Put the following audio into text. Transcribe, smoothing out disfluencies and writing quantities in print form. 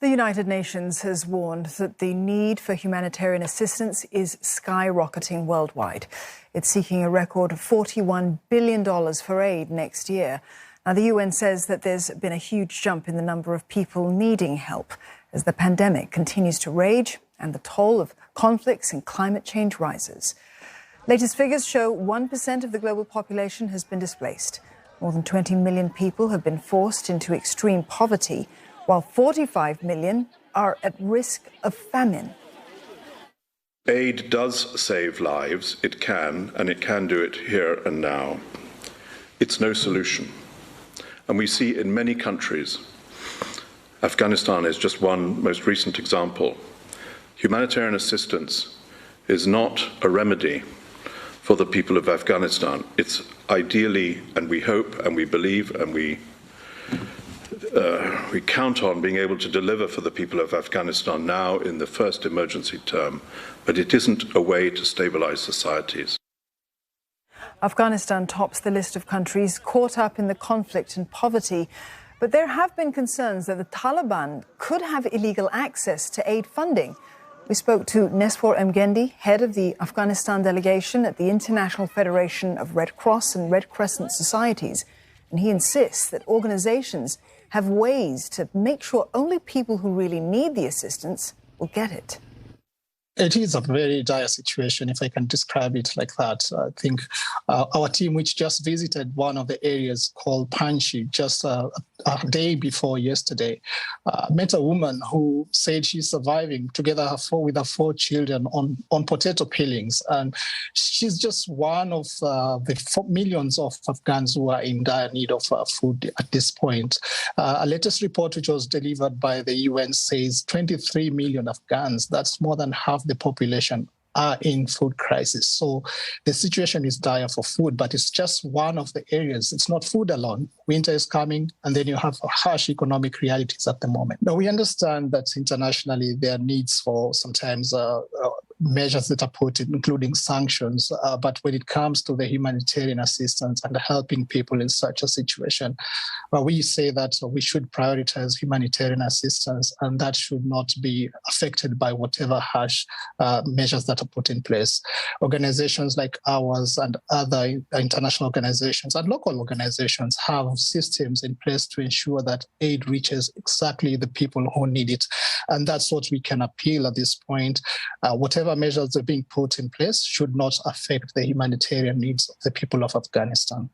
The United Nations has warned that the need for humanitarian assistance is skyrocketing worldwide. It's seeking a record of $41 billion for aid next year. Now, the UN says that there's been a huge jump in the number of people needing help as the pandemic continues to rage and the toll of conflicts and climate change rises. Latest figures show 1% of the global population has been displaced. More than 20 million people have been forced into extreme poverty, while 45 million are at risk of famine. Aid does save lives. It can, and it can do it here and now. It's no solution. And we see in many countries, Afghanistan is just one most recent example, humanitarian assistance is not a remedy for the people of Afghanistan. It's ideally, and we hope and we believe and we count on being able to deliver for the people of Afghanistan now in the first emergency term, but it isn't a way to stabilize societies. Afghanistan tops the list of countries caught up in the conflict and poverty, but there have been concerns that the Taliban could have illegal access to aid funding. We spoke to Nesfor Mgendi, head of the Afghanistan delegation at the International Federation of Red Cross and Red Crescent Societies, and he insists that organizations have ways to make sure only people who really need the assistance will get it. It is a very dire situation, if I can describe it like that. I think our team, which just visited one of the areas called Panchi just a day before yesterday, met a woman who said she's surviving together with her four children on potato peelings. And she's just one of the millions of Afghans who are in dire need of food at this point. A latest report, which was delivered by the UN, says 23 million Afghans, that's more than half the population, are in food crisis. So the situation is dire for food, but it's just one of the areas. It's not food alone. Winter is coming, and then you have harsh economic realities at the moment. Now, we understand that internationally there are needs for sometimes measures that are put in, including sanctions. But when it comes to the humanitarian assistance and helping people in such a situation, we say that we should prioritize humanitarian assistance, and that should not be affected by whatever harsh measures that are put in place. Organizations like ours and other international organizations and local organizations have systems in place to ensure that aid reaches exactly the people who need it. And that's what we can appeal at this point. Whatever measures are being put in place should not affect the humanitarian needs of the people of Afghanistan.